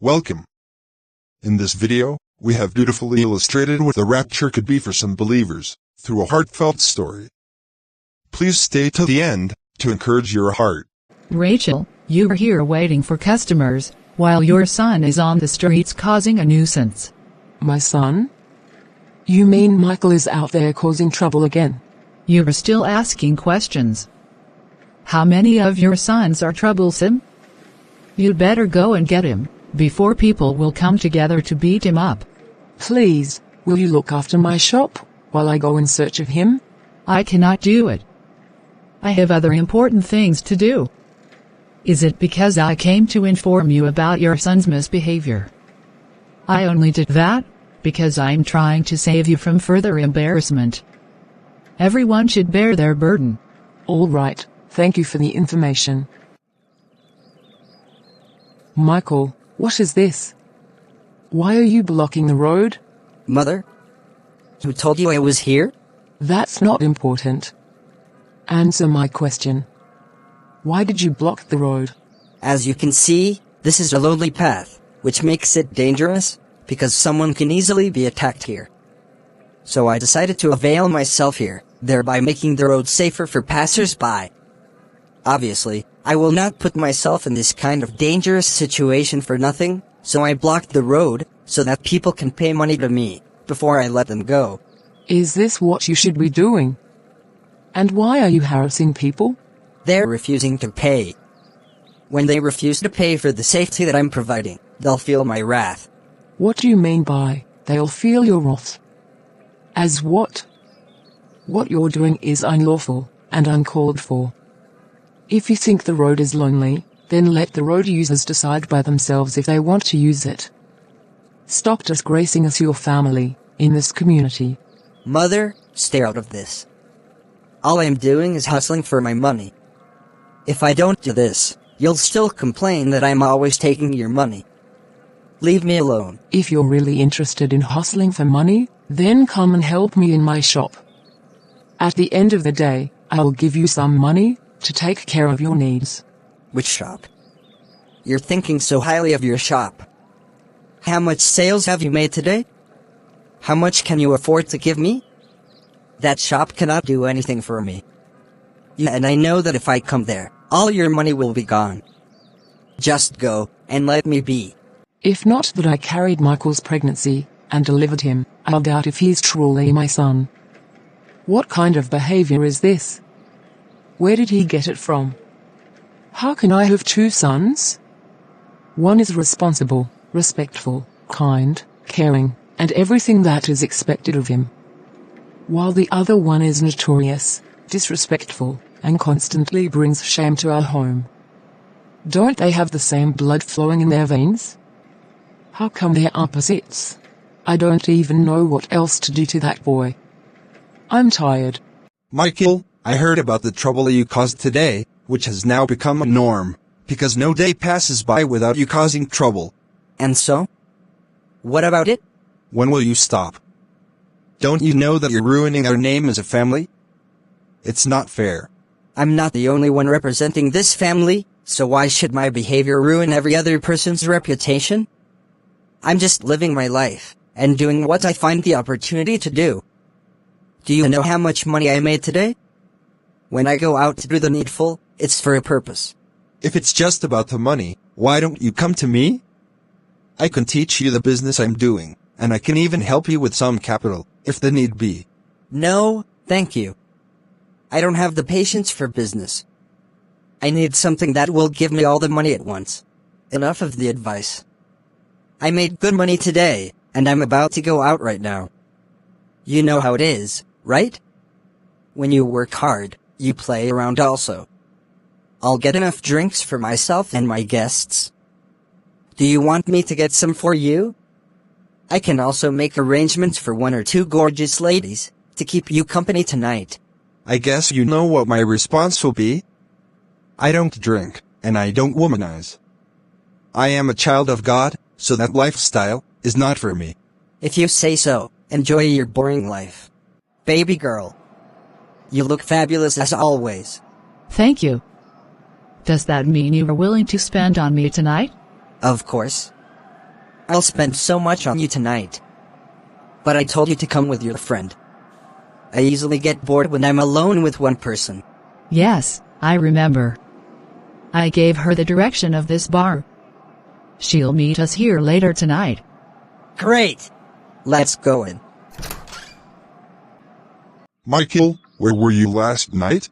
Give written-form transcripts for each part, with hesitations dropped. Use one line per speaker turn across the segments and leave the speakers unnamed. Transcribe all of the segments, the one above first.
Welcome. In this video, we have beautifully illustrated what the rapture could be for some believers, through a heartfelt story. Please stay till the end, to encourage your heart.
Rachel, you are here waiting for customers, while your son is on the streets causing a nuisance.
My son? You mean Michael is out there causing trouble again?
You are still asking questions. How many of your sons are troublesome? You'd better go and get him, before people will come together to beat him up.
Please, will you look after my shop, while I go in search of him?
I cannot do it. I have other important things to do. Is it because I came to inform you about your son's misbehavior? I only did that, because I'm trying to save you from further embarrassment. Everyone should bear their burden.
All right, thank you for the information. Michael, what is this? Why are you blocking the road?
Mother? Who told you I was here?
That's not important. Answer my question. Why did you block the road?
As you can see, this is a lonely path, which makes it dangerous, because someone can easily be attacked here. So I decided to avail myself here, thereby making the road safer for passers-by. Obviously, I will not put myself in this kind of dangerous situation for nothing, so I blocked the road, so that people can pay money to me, before I let them go.
Is this what you should be doing? And why are you harassing people?
They're refusing to pay. When they refuse to pay for the safety that I'm providing, they'll feel my wrath.
What do you mean by, they'll feel your wrath? As what? What you're doing is unlawful, and uncalled for. If you think the road is lonely, then let the road users decide by themselves if they want to use it. Stop disgracing us, your family, in this community.
Mother, stay out of this. All I'm doing is hustling for my money. If I don't do this, you'll still complain that I'm always taking your money. Leave me alone.
If you're really interested in hustling for money, then come and help me in my shop. At the end of the day, I'll give you some money to take care of your needs.
Which shop? You're thinking so highly of your shop. How much sales have you made today? How much can you afford to give me? That shop cannot do anything for me. Yeah, and I know that if I come there, all your money will be gone. Just go, and let me be.
If not that I carried Michael's pregnancy, and delivered him, I'll doubt if he's truly my son. What kind of behavior is this? Where did he get it from? How can I have two sons? One is responsible, respectful, kind, caring, and everything that is expected of him, while the other one is notorious, disrespectful, and constantly brings shame to our home. Don't they have the same blood flowing in their veins? How come they're opposites? I don't even know what else to do to that boy. I'm tired.
Michael, I heard about the trouble you caused today, which has now become a norm, because no day passes by without you causing trouble.
And so? What about it?
When will you stop? Don't you know that you're ruining our name as a family? It's not fair.
I'm not the only one representing this family, so why should my behavior ruin every other person's reputation? I'm just living my life, and doing what I find the opportunity to do. Do you know how much money I made today? When I go out to do the needful, it's for a purpose.
If it's just about the money, why don't you come to me? I can teach you the business I'm doing, and I can even help you with some capital, if the need be.
No, thank you. I don't have the patience for business. I need something that will give me all the money at once. Enough of the advice. I made good money today, and I'm about to go out right now. You know how it is, right? When you work hard, you play around also. I'll get enough drinks for myself and my guests. Do you want me to get some for you? I can also make arrangements for one or two gorgeous ladies to keep you company tonight.
I guess you know what my response will be. I don't drink, and I don't womanize. I am a child of God, so that lifestyle is not for me.
If you say so, enjoy your boring life. Baby girl. You look fabulous as always.
Thank you. Does that mean you are willing to spend on me tonight?
Of course. I'll spend so much on you tonight. But I told you to come with your friend. I easily get bored when I'm alone with one person.
Yes, I remember. I gave her the direction of this bar. She'll meet us here later tonight.
Great! Let's go in.
Michael, where were you last night?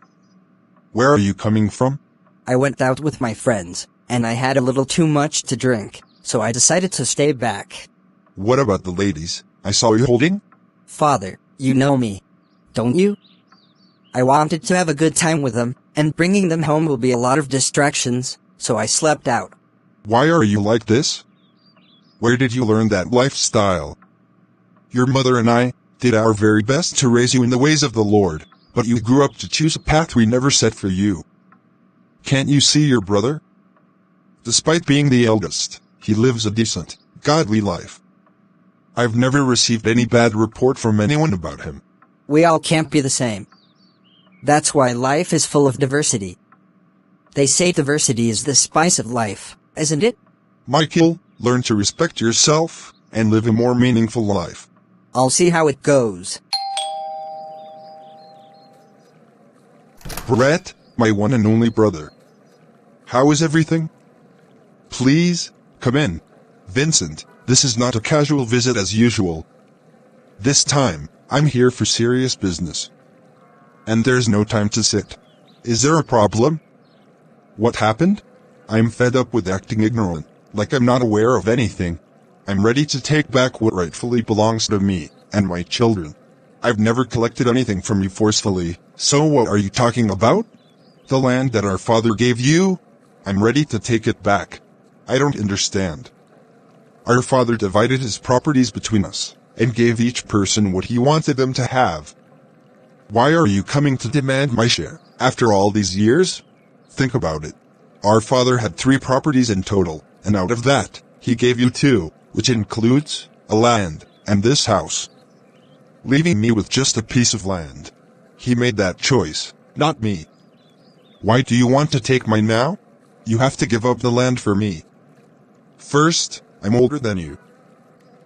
Where are you coming from?
I went out with my friends, and I had a little too much to drink, so I decided to stay back.
What about the ladies I saw you holding?
Father, you know me, don't you? I wanted to have a good time with them, and bringing them home will be a lot of distractions, so I slept out.
Why are you like this? Where did you learn that lifestyle? Your mother and I did our very best to raise you in the ways of the Lord, but you grew up to choose a path we never set for you. Can't you see your brother? Despite being the eldest, he lives a decent, godly life. I've never received any bad report from anyone about him.
We all can't be the same. That's why life is full of diversity. They say diversity is the spice of life, isn't it?
Michael, learn to respect yourself and live a more meaningful life.
I'll see how it goes.
Brett, my one and only brother. How is everything? Please, come in. Vincent, this is not a casual visit as usual. This time, I'm here for serious business. And there's no time to sit. Is there a problem? What happened? I'm fed up with acting ignorant, like I'm not aware of anything. I'm ready to take back what rightfully belongs to me and my children. I've never collected anything from you forcefully, so what are you talking about? The land that our father gave you? I'm ready to take it back. I don't understand. Our father divided his properties between us, and gave each person what he wanted them to have. Why are you coming to demand my share, after all these years? Think about it. Our father had 3 properties in total, and out of that, he gave you 2, which includes a land and this house. Leaving me with just a piece of land. He made that choice, not me. Why do you want to take mine now? You have to give up the land for me. First, I'm older than you.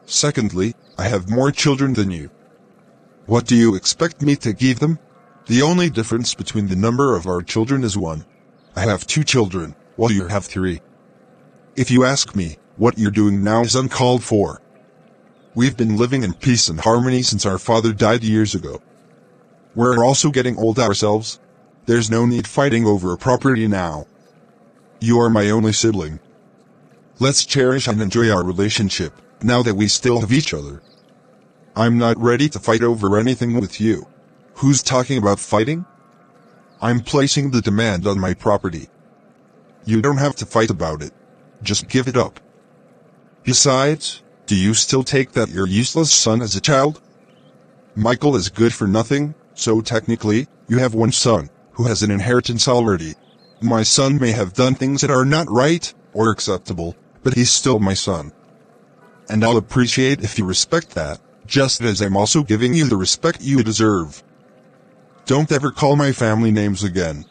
Secondly, I have more children than you. What do you expect me to give them? The only difference between the number of our children is 1. I have 2 children, while you have 3. If you ask me, what you're doing now is uncalled for. We've been living in peace and harmony since our father died years ago. We're also getting old ourselves. There's no need fighting over a property now. You are my only sibling. Let's cherish and enjoy our relationship, now that we still have each other. I'm not ready to fight over anything with you. Who's talking about fighting? I'm placing the demand on my property. You don't have to fight about it. Just give it up. Besides, do you still take that your useless son as a child? Michael is good for nothing, so technically, you have 1 son, who has an inheritance already. My son may have done things that are not right, or acceptable, but he's still my son. And I'll appreciate if you respect that, just as I'm also giving you the respect you deserve. Don't ever call my family names again.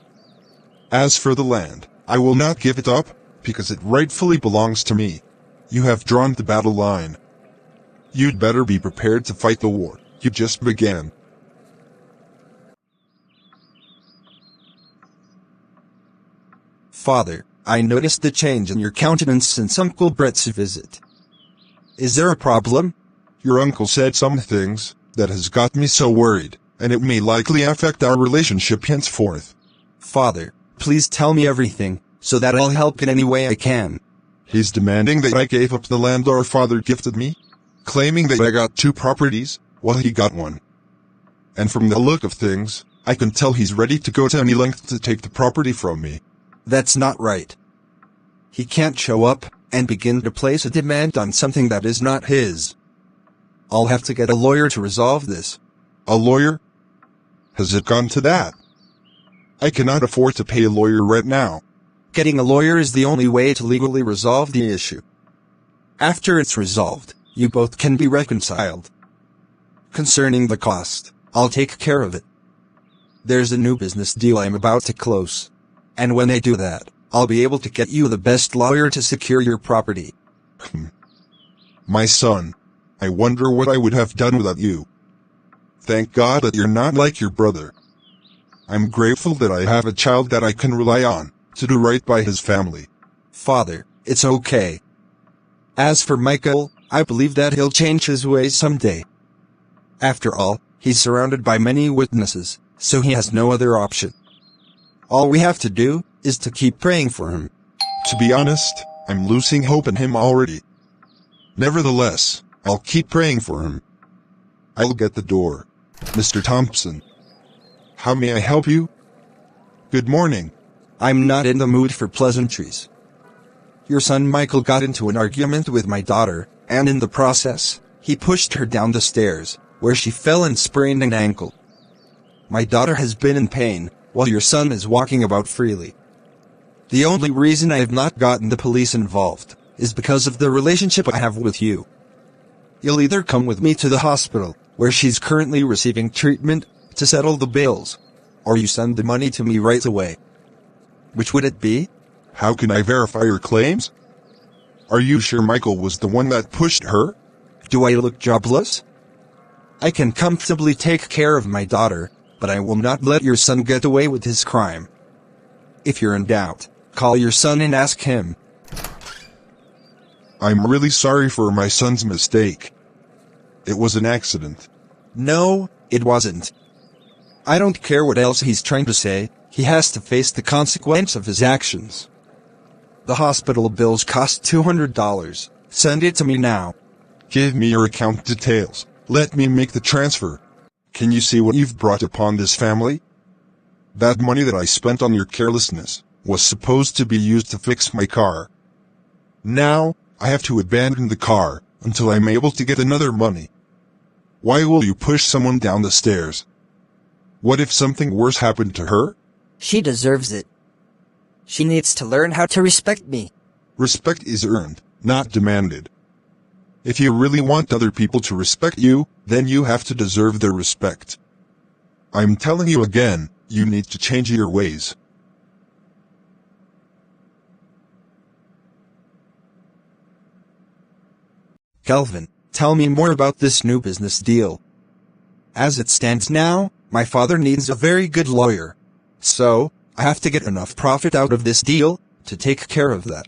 As for the land, I will not give it up, because it rightfully belongs to me. You have drawn the battle line. You'd better be prepared to fight the war you just began.
Father, I noticed the change in your countenance since Uncle Brett's visit. Is there a problem?
Your uncle said some things that has got me so worried, and it may likely affect our relationship henceforth.
Father, please tell me everything, so that I'll help in any way I can.
He's demanding that I gave up the land our father gifted me, claiming that I got 2 properties, while he got 1. And from the look of things, I can tell he's ready to go to any length to take the property from me.
That's not right. He can't show up and begin to place a demand on something that is not his. I'll have to get a lawyer to resolve this.
A lawyer? Has it gone to that? I cannot afford to pay a lawyer right now.
Getting a lawyer is the only way to legally resolve the issue. After it's resolved, you both can be reconciled. Concerning the cost, I'll take care of it. There's a new business deal I'm about to close. And when I do that, I'll be able to get you the best lawyer to secure your property.
My son, I wonder what I would have done without you. Thank God that you're not like your brother. I'm grateful that I have a child that I can rely on to do right by his family.
Father, it's okay. As for Michael, I believe that he'll change his ways someday. After all, he's surrounded by many witnesses, so he has no other option. All we have to do is to keep praying for him.
To be honest, I'm losing hope in him already. Nevertheless, I'll keep praying for him. I'll get the door. Mr. Thompson. How may I help you? Good morning.
I'm not in the mood for pleasantries. Your son Michael got into an argument with my daughter, and in the process, he pushed her down the stairs, where she fell and sprained an ankle. My daughter has been in pain, while your son is walking about freely. The only reason I have not gotten the police involved is because of the relationship I have with you. You'll either come with me to the hospital, where she's currently receiving treatment, to settle the bills, or you send the money to me right away. Which would it be?
How can I verify your claims? Are you sure Michael was the one that pushed her?
Do I look jobless? I can comfortably take care of my daughter, but I will not let your son get away with his crime. If you're in doubt, call your son and ask him.
I'm really sorry for my son's mistake. It was an accident.
No, it wasn't. I don't care what else he's trying to say, he has to face the consequence of his actions. The hospital bills cost $200. Send it to me now.
Give me your account details. Let me make the transfer. Can you see what you've brought upon this family? That money that I spent on your carelessness was supposed to be used to fix my car. Now, I have to abandon the car until I'm able to get another money. Why will you push someone down the stairs? What if something worse happened to her?
She deserves it. She needs to learn how to respect me.
Respect is earned, not demanded. If you really want other people to respect you, then you have to deserve their respect. I'm telling you again, you need to change your ways.
Calvin, tell me more about this new business deal. As it stands now, my father needs a very good lawyer. So, I have to get enough profit out of this deal to take care of that.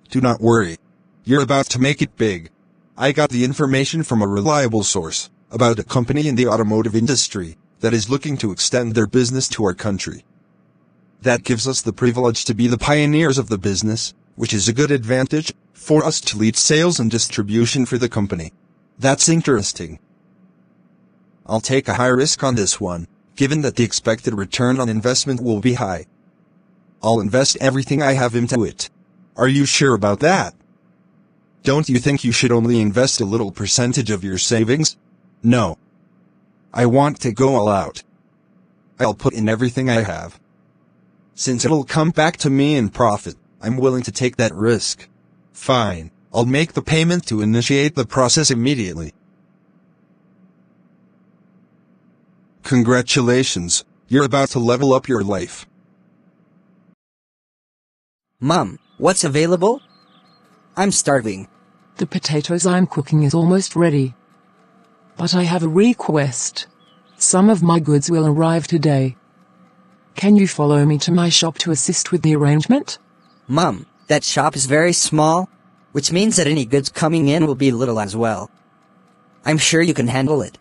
Do not worry. You're about to make it big. I got the information from a reliable source about a company in the automotive industry that is looking to extend their business to our country. That gives us the privilege to be the pioneers of the business, which is a good advantage for us to lead sales and distribution for the company. That's interesting. I'll take a high risk on this one, given that the expected return on investment will be high. I'll invest everything I have into it. Are you sure about that? Don't you think you should only invest a little percentage of your savings? No. I want to go all out. I'll put in everything I have. Since it'll come back to me in profit, I'm willing to take that risk. Fine, I'll make the payment to initiate the process immediately. Congratulations, you're about to level up your life.
Mom, what's available? I'm starving.
The potatoes I'm cooking is almost ready. But I have a request. Some of my goods will arrive today. Can you follow me to my shop to assist with the arrangement?
Mom, that shop is very small, which means that any goods coming in will be little as well. I'm sure you can handle it.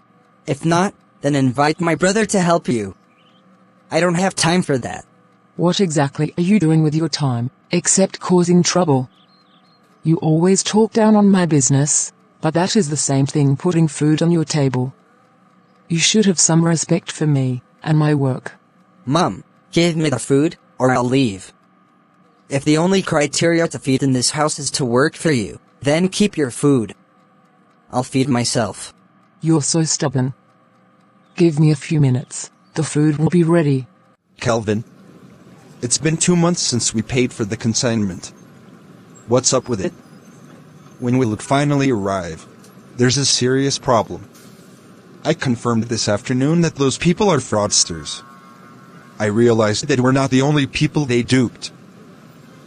If not, then invite my brother to help you. I don't have time for that.
What exactly are you doing with your time, except causing trouble? You always talk down on my business, but that is the same thing putting food on your table. You should have some respect for me and my work.
Mom, give me the food, or I'll leave. If the only criteria to feed in this house is to work for you, then keep your food. I'll feed myself.
You're so stubborn. Give me a few minutes. The food will be ready.
Calvin, it's been 2 months since we paid for the consignment. What's up with it? When will it finally arrive? There's a serious problem. I confirmed this afternoon that those people are fraudsters. I realized that we're not the only people they duped.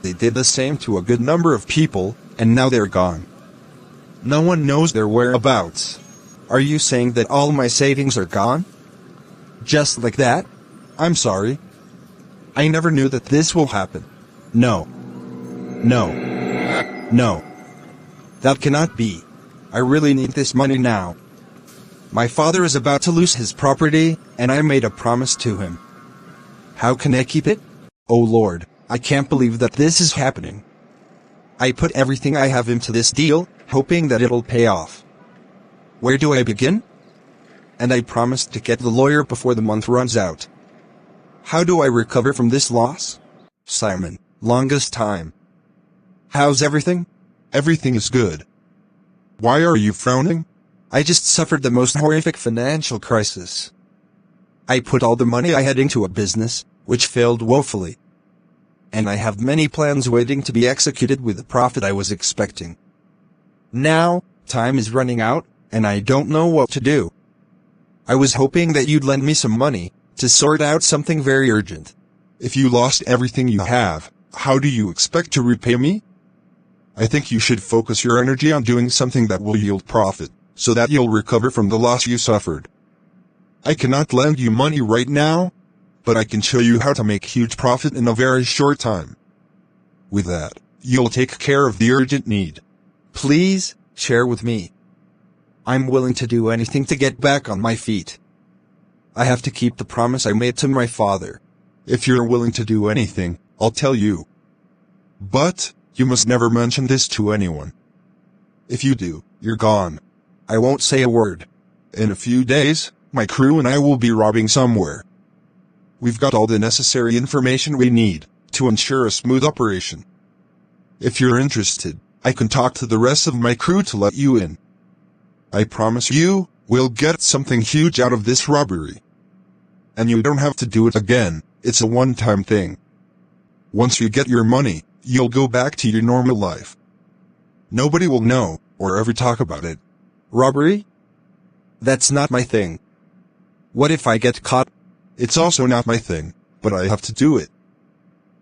They did the same to a good number of people, and now they're gone. No one knows their whereabouts. Are you saying that all my savings are gone? Just like that? I'm sorry. I never knew that this will happen. No. No. No. That cannot be. I really need this money now. My father is about to lose his property, and I made a promise to him. How can I keep it? Oh Lord, I can't believe that this is happening. I put everything I have into this deal, hoping that it'll pay off. Where do I begin? And I promised to get the lawyer before the month runs out. How do I recover from this loss? Simon, longest time. How's everything?
Everything is good. Why are you frowning?
I just suffered the most horrific financial crisis. I put all the money I had into a business, which failed woefully. And I have many plans waiting to be executed with the profit I was expecting. Now, time is running out, and I don't know what to do. I was hoping that you'd lend me some money to sort out something very urgent.
If you lost everything you have, how do you expect to repay me? I think you should focus your energy on doing something that will yield profit, so that you'll recover from the loss you suffered. I cannot lend you money right now, but I can show you how to make huge profit in a very short time. With that, you'll take care of the urgent need.
Please, share with me. I'm willing to do anything to get back on my feet. I have to keep the promise I made to my father.
If you're willing to do anything, I'll tell you. But, you must never mention this to anyone. If you do, you're gone.
I won't say a word.
In a few days, my crew and I will be robbing somewhere. We've got all the necessary information we need to ensure a smooth operation. If you're interested, I can talk to the rest of my crew to let you in. I promise you, we'll get something huge out of this robbery. And you don't have to do it again, it's a one-time thing. Once you get your money, you'll go back to your normal life. Nobody will know, or ever talk about it.
Robbery? That's not my thing. What if I get caught?
It's also not my thing, but I have to do it.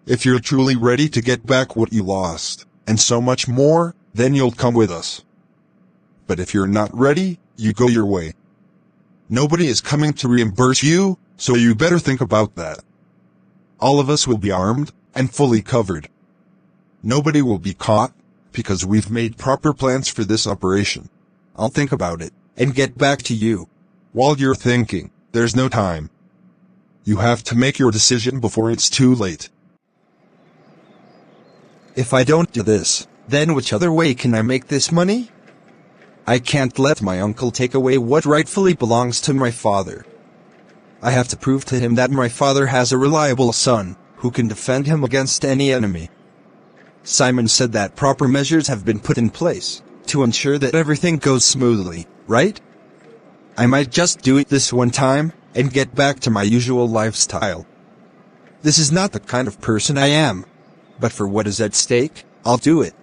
If you're truly ready to get back what you lost, and so much more, then you'll come with us. But if you're not ready, you go your way. Nobody is coming to reimburse you, so you better think about that. All of us will be armed, and fully covered. Nobody will be caught, because we've made proper plans for this operation.
I'll think about it, and get back to you.
While you're thinking, there's no time. You have to make your decision before it's too late.
If I don't do this, then which other way can I make this money? I can't let my uncle take away what rightfully belongs to my father. I have to prove to him that my father has a reliable son, who can defend him against any enemy. Simon said that proper measures have been put in place to ensure that everything goes smoothly, right? I might just do it this one time, and get back to my usual lifestyle. This is not the kind of person I am. But for what is at stake, I'll do it.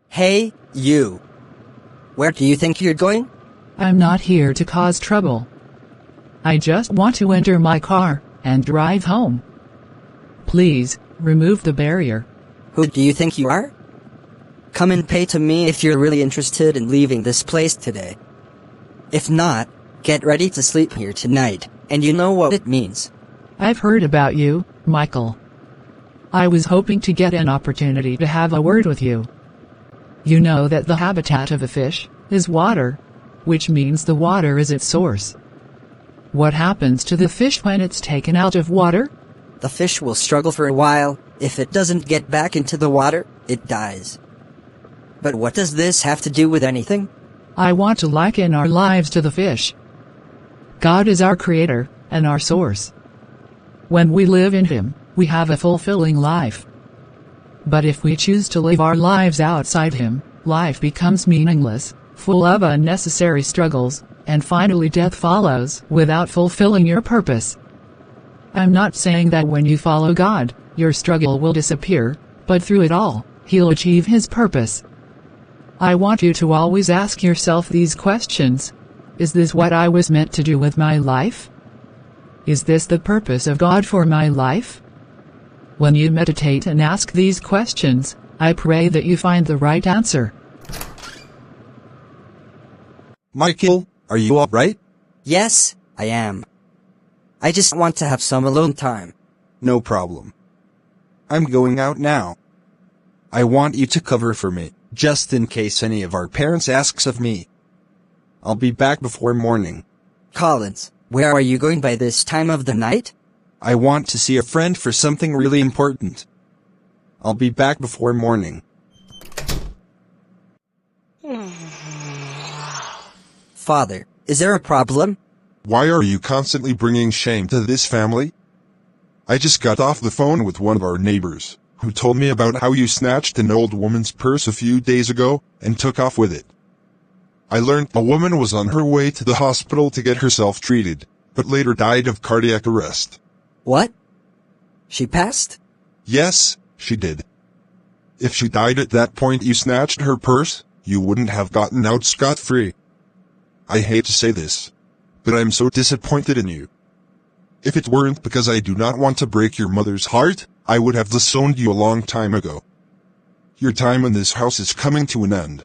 Hey, you. Where do you think you're going?
I'm not here to cause trouble. I just want to enter my car and drive home. Please, remove the barrier.
Who do you think you are? Come and pay to me if you're really interested in leaving this place today. If not, get ready to sleep here tonight, and you know what it means.
I've heard about you, Michael. I was hoping to get an opportunity to have a word with you. You know that the habitat of a fish is water, which means the water is its source. What happens to the fish when it's taken out of water?
The fish will struggle for a while. If it doesn't get back into the water, it dies. But what does this have to do with anything?
I want to liken our lives to the fish. God is our creator and our source. When we live in Him, we have a fulfilling life. But if we choose to live our lives outside Him, life becomes meaningless, full of unnecessary struggles, and finally death follows without fulfilling your purpose. I'm not saying that when you follow God, your struggle will disappear, but through it all, He'll achieve His purpose. I want you to always ask yourself these questions. Is this what I was meant to do with my life? Is this the purpose of God for my life? When you meditate and ask these questions, I pray that you find the right answer.
Michael, are you alright?
Yes, I am. I just want to have some alone time.
No problem. I'm going out now. I want you to cover for me, just in case any of our parents asks of me. I'll be back before morning.
Collins, where are you going by this time of the night?
I want to see a friend for something really important. I'll be back before morning.
Father, is there a problem?
Why are you constantly bringing shame to this family? I just got off the phone with one of our neighbors, who told me about how you snatched an old woman's purse a few days ago and took off with it. I learned a woman was on her way to the hospital to get herself treated, but later died of cardiac arrest.
What? She passed?
Yes, she did. If she died at that point you snatched her purse, you wouldn't have gotten out scot-free. I hate to say this, but I'm so disappointed in you. If it weren't because I do not want to break your mother's heart, I would have disowned you a long time ago. Your time in this house is coming to an end.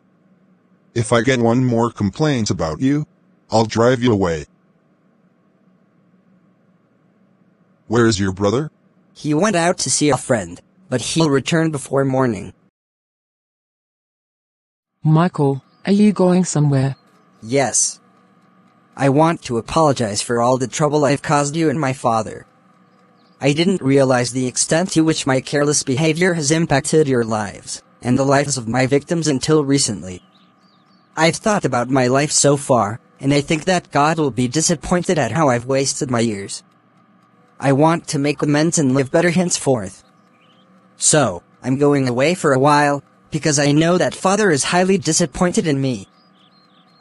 If I get one more complaint about you, I'll drive you away. Where is your brother?
He went out to see a friend, but he'll return before morning.
Michael, are you going somewhere?
Yes. I want to apologize for all the trouble I've caused you and my father. I didn't realize the extent to which my careless behavior has impacted your lives, and the lives of my victims until recently. I've thought about my life so far, and I think that God will be disappointed at how I've wasted my years. I want to make amends and live better henceforth. So, I'm going away for a while, because I know that Father is highly disappointed in me.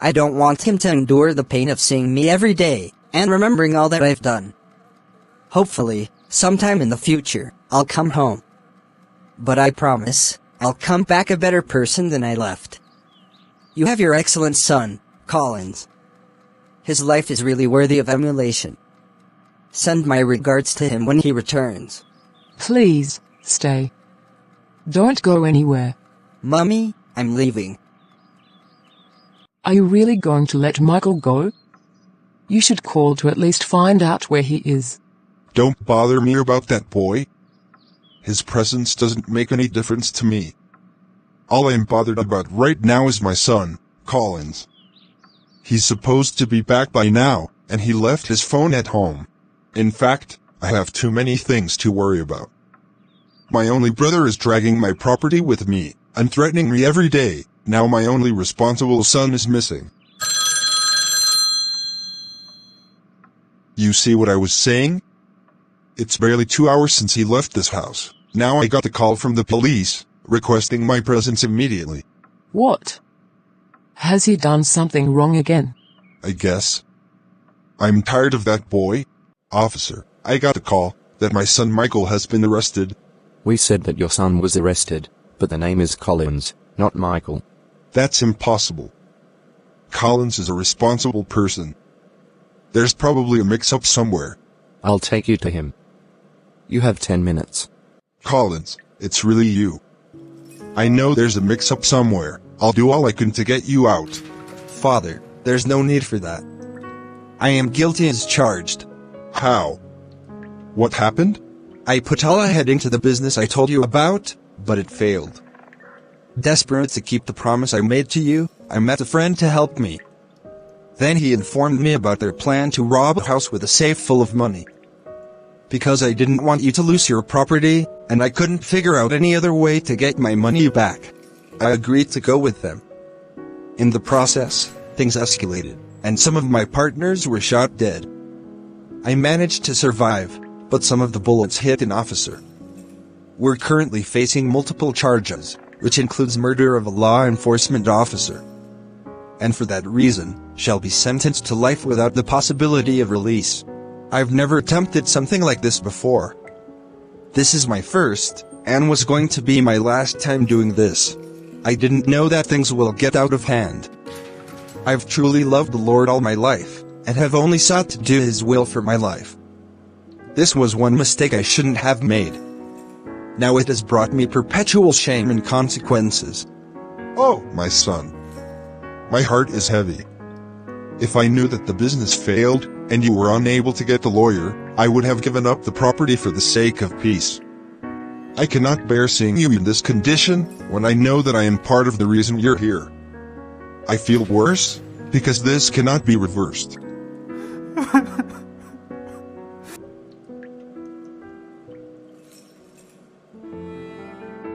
I don't want him to endure the pain of seeing me every day, and remembering all that I've done. Hopefully, sometime in the future, I'll come home. But I promise, I'll come back a better person than I left. You have your excellent son, Collins. His life is really worthy of emulation. Send my regards to him when he returns.
Please, stay. Don't go anywhere.
Mummy, I'm leaving.
Are you really going to let Michael go? You should call to at least find out where he is.
Don't bother me about that boy. His presence doesn't make any difference to me. All I'm bothered about right now is my son, Collins. He's supposed to be back by now, and he left his phone at home. In fact, I have too many things to worry about. My only brother is dragging my property with me, and threatening me every day. Now my only responsible son is missing. You see what I was saying? It's barely 2 hours since he left this house. Now I got a call from the police, requesting my presence immediately.
What? Has he done something wrong again?
I guess. I'm tired of that boy. Officer, I got a call that my son Michael has been arrested.
We said that your son was arrested, but the name is Collins, not Michael.
That's impossible. Collins is a responsible person. There's probably a mix-up somewhere.
I'll take you to him. You have 10 minutes.
Collins, it's really you. I know there's a mix-up somewhere. I'll do all I can to get you out.
Father, there's no need for that. I am guilty as charged.
How? What happened?
I put all I had into the business I told you about, but it failed. Desperate to keep the promise I made to you, I met a friend to help me. Then he informed me about their plan to rob a house with a safe full of money. Because I didn't want you to lose your property, and I couldn't figure out any other way to get my money back, I agreed to go with them. In the process, things escalated, and some of my partners were shot dead. I managed to survive, but some of the bullets hit an officer. We're currently facing multiple charges, which includes murder of a law enforcement officer. And for that reason, shall be sentenced to life without the possibility of release. I've never attempted something like this before. This is my first, and was going to be my last time doing this. I didn't know that things will get out of hand. I've truly loved the Lord all my life, and have only sought to do His will for my life. This was one mistake I shouldn't have made. Now it has brought me perpetual shame and consequences.
Oh, my son. My heart is heavy. If I knew that the business failed, and you were unable to get the lawyer, I would have given up the property for the sake of peace. I cannot bear seeing you in this condition, when I know that I am part of the reason you're here. I feel worse, because this cannot be reversed.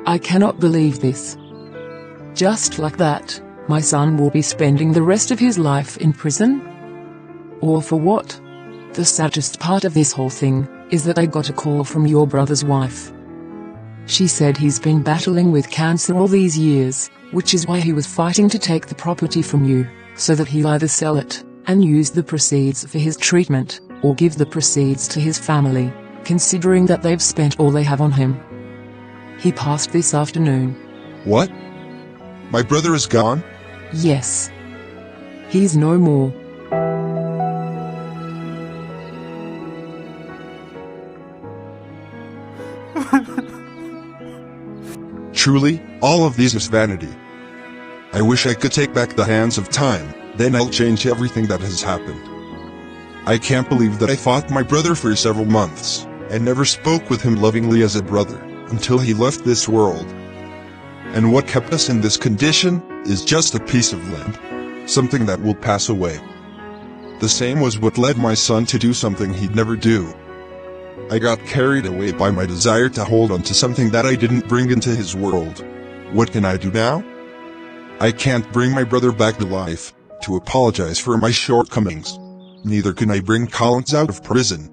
I cannot believe this. Just like that, my son will be spending the rest of his life in prison? Or for what? The saddest part of this whole thing is that I got a call from your brother's wife. She said he's been battling with cancer all these years, which is why he was fighting to take the property from you, so that he'll either sell it and use the proceeds for his treatment, or give the proceeds to his family, considering that they've spent all they have on him. He passed this afternoon.
What? My brother is gone?
Yes. He's no more.
Truly, all of these is vanity. I wish I could take back the hands of time, then I'll change everything that has happened. I can't believe that I fought my brother for several months, and never spoke with him lovingly as a brother, until he left this world. And what kept us in this condition is just a piece of land, something that will pass away. The same was what led my son to do something he'd never do. I got carried away by my desire to hold on to something that I didn't bring into his world. What can I do now? I can't bring my brother back to life, to apologize for my shortcomings. Neither can I bring Collins out of prison.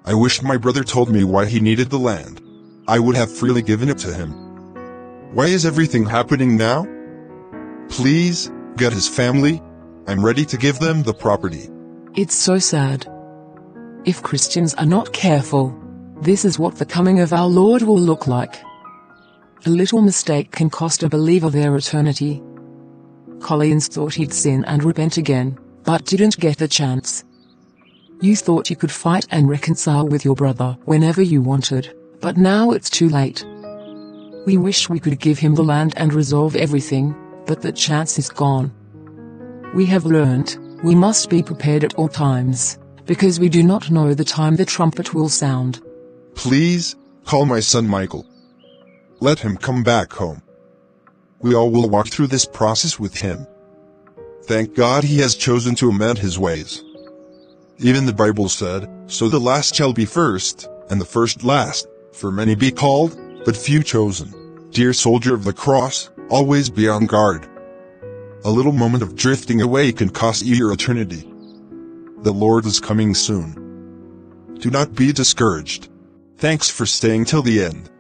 I wished my brother told me why he needed the land. I would have freely given it to him. Why is everything happening now? Please, get his family. I'm ready to give them the property.
It's so sad. If Christians are not careful, this is what the coming of our Lord will look like. A little mistake can cost a believer their eternity. Collins thought he'd sin and repent again, but didn't get the chance. You thought you could fight and reconcile with your brother whenever you wanted, but now it's too late. We wish we could give him the land and resolve everything, but that chance is gone. We have learned, we must be prepared at all times, because we do not know the time the trumpet will sound.
Please, call my son Michael. Let him come back home. We all will walk through this process with him. Thank God he has chosen to amend his ways. Even the Bible said, so the last shall be first, and the first last, for many be called, but few chosen. Dear soldier of the cross, always be on guard. A little moment of drifting away can cost you your eternity. The Lord is coming soon. Do not be discouraged. Thanks for staying till the end.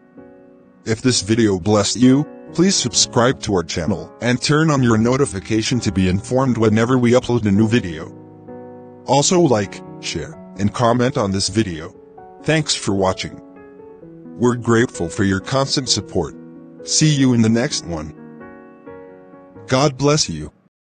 If this video blessed you, please subscribe to our channel and turn on your notification to be informed whenever we upload a new video. Also like, share, and comment on this video. Thanks for watching. We're grateful for your constant support. See you in the next one. God bless you.